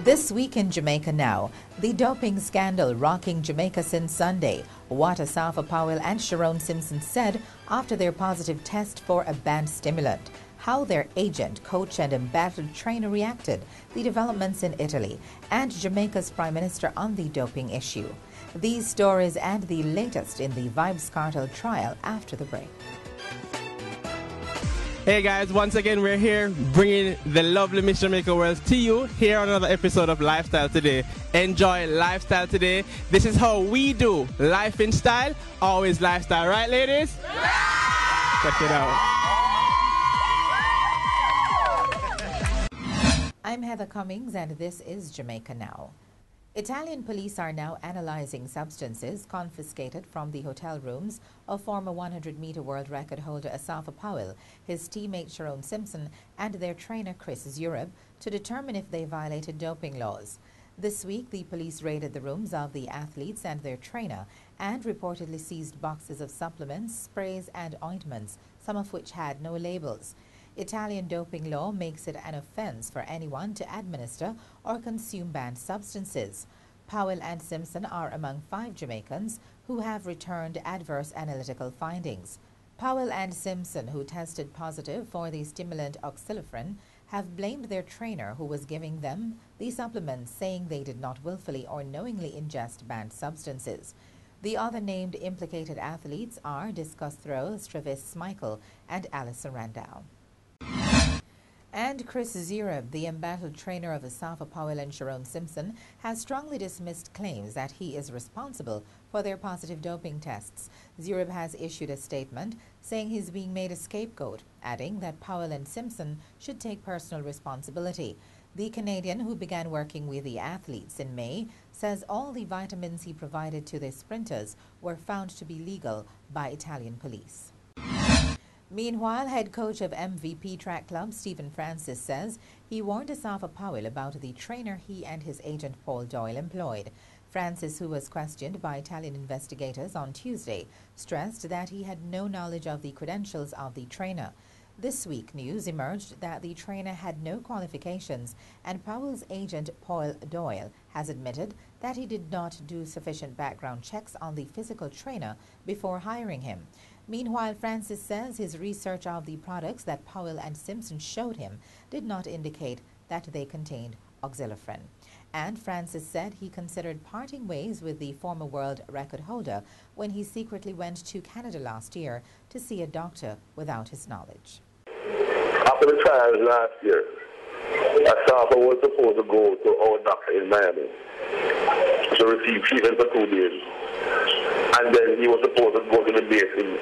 This week in Jamaica Now, the doping scandal rocking Jamaica since Sunday. What Asafa Powell and Sherone Simpson said after their positive test for a banned stimulant. How their agent, coach and embattled trainer reacted. The developments in Italy. And Jamaica's Prime Minister on the doping issue. These stories and the latest in the Vybz Kartel trial after the break. Hey guys, once again we're here bringing the lovely Miss Jamaica World to you here on another episode of Lifestyle Today. Enjoy Lifestyle Today. This is how we do life in style, always lifestyle, right ladies? Yeah! Check it out. I'm Heather Cummings and this is Jamaica Now. Italian police are now analyzing substances confiscated from the hotel rooms of former 100-meter world record holder Asafa Powell, his teammate Sherone Simpson, and their trainer Chris Zurab to determine if they violated doping laws. This week, the police raided the rooms of the athletes and their trainer and reportedly seized boxes of supplements, sprays and ointments, some of which had no labels. Italian doping law makes it an offense for anyone to administer or consume banned substances. Powell and Simpson are among 5 Jamaicans who have returned adverse analytical findings. Powell and Simpson, who tested positive for the stimulant oxylifrin, have blamed their trainer who was giving them the supplements, saying they did not willfully or knowingly ingest banned substances. The other named implicated athletes are Discus throw Travis Michael and Alison Randall. And Chris Zurab, the embattled trainer of Asafa Powell and Sherone Simpson, has strongly dismissed claims that he is responsible for their positive doping tests. Zurab has issued a statement saying he's being made a scapegoat, adding that Powell and Simpson should take personal responsibility. The Canadian, who began working with the athletes in May, says all the vitamins he provided to their sprinters were found to be legal by Italian police. Meanwhile, head coach of MVP Track Club Stephen Francis says he warned Asafa Powell about the trainer he and his agent Paul Doyle employed. Francis, who was questioned by Italian investigators on Tuesday, stressed that he had no knowledge of the credentials of the trainer. This week, news emerged that the trainer had no qualifications, and Powell's agent Paul Doyle has admitted that he did not do sufficient background checks on the physical trainer before hiring him. Meanwhile, Francis says his research of the products that Powell and Simpson showed him did not indicate that they contained oxylifrin. And Francis said he considered parting ways with the former world record holder when he secretly went to Canada last year to see a doctor without his knowledge. After the trials last year, Asafa was supposed to go to our doctor in Miami to receive treatment for 2 days. And then he was supposed to go to the base in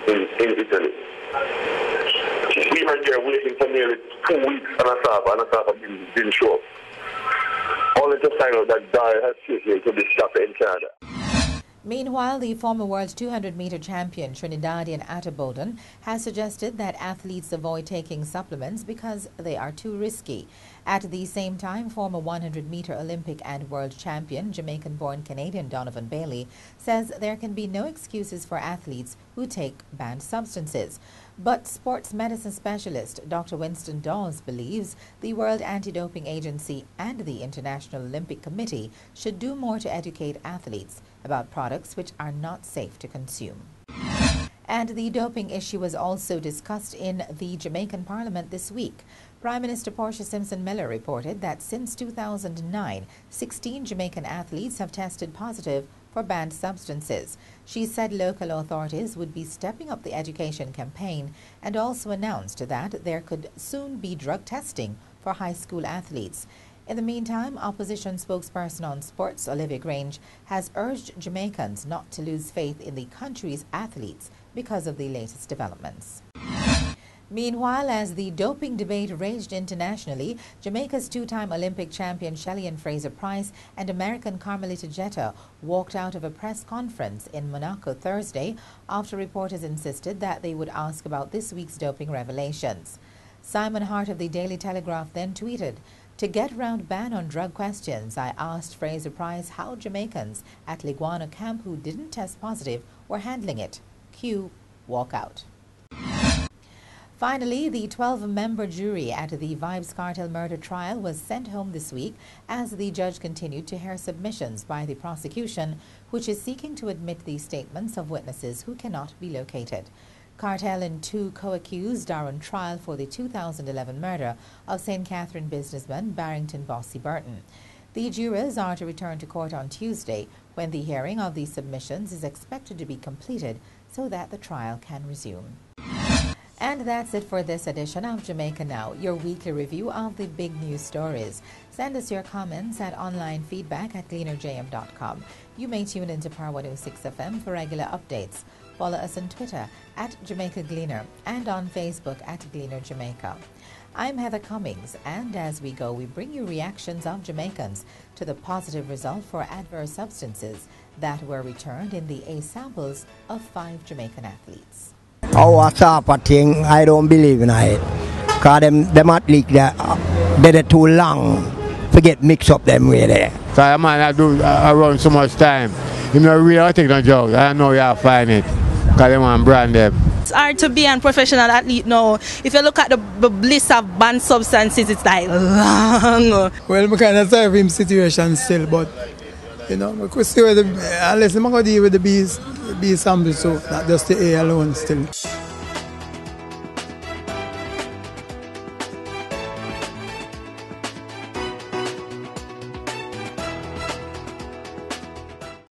Italy. We were there waiting for nearly 2 weeks and Asafa didn't show up. Only to find out that Dyer had taken to this doctor in Canada. Meanwhile, the former world 200-meter champion Trinidadian Atta Bolden has suggested that athletes avoid taking supplements because they are too risky. At the same time, former 100-meter Olympic and world champion Jamaican-born Canadian Donovan Bailey says there can be no excuses for athletes who take banned substances. But sports medicine specialist Dr. Winston Dawes believes the World Anti-Doping Agency and the International Olympic Committee should do more to educate athletes about products which are not safe to consume. And the doping issue was also discussed in the Jamaican Parliament this week. Prime Minister Portia Simpson Miller reported that since 2009, 16 Jamaican athletes have tested positive for banned substances. She said local authorities would be stepping up the education campaign and also announced that there could soon be drug testing for high school athletes. In the meantime, opposition spokesperson on sports Olivia Grange has urged Jamaicans not to lose faith in the country's athletes because of the latest developments. Meanwhile, as the doping debate raged internationally, Jamaica's 2-time Olympic champion Shelly-Ann Fraser-Pryce and American Carmelita Jeter walked out of a press conference in Monaco Thursday after reporters insisted that they would ask about this week's doping revelations. Simon Hart of the Daily Telegraph then tweeted, "To get round ban on drug questions, I asked Fraser-Pryce how Jamaicans at Liguana camp who didn't test positive were handling it. Cue walk out." Finally, the 12-member jury at the Vybz Kartel murder trial was sent home this week as the judge continued to hear submissions by the prosecution, which is seeking to admit the statements of witnesses who cannot be located. Cartel and two co-accused are on trial for the 2011 murder of St. Catherine businessman Barrington Bossy Burton. The jurors are to return to court on Tuesday, when the hearing of the submissions is expected to be completed so that the trial can resume. And that's it for this edition of Jamaica Now, your weekly review of the big news stories. Send us your comments at onlinefeedback@gleanerjm.com. You may tune into Power 106 FM for regular updates. Follow us on Twitter at Jamaica Gleaner and on Facebook at Gleaner Jamaica. I'm Heather Cummings, and as we go, we bring you reactions of Jamaicans to the positive result for adverse substances that were returned in the A samples of 5 Jamaican athletes. Oh, Asafa thing, I don't believe in it. Because them athletes, they're too long to get mixed up them way there. So a man that do around so much time, you know, really take no joke. I know you have to find it, because they want to brand them. It's hard to be a professional athlete now. If you look at the list of banned substances, it's like long. Well, I kind of sorry for him situation still, but you know, I could see where unless I'm going to deal with the B samples, so not just the A alone still.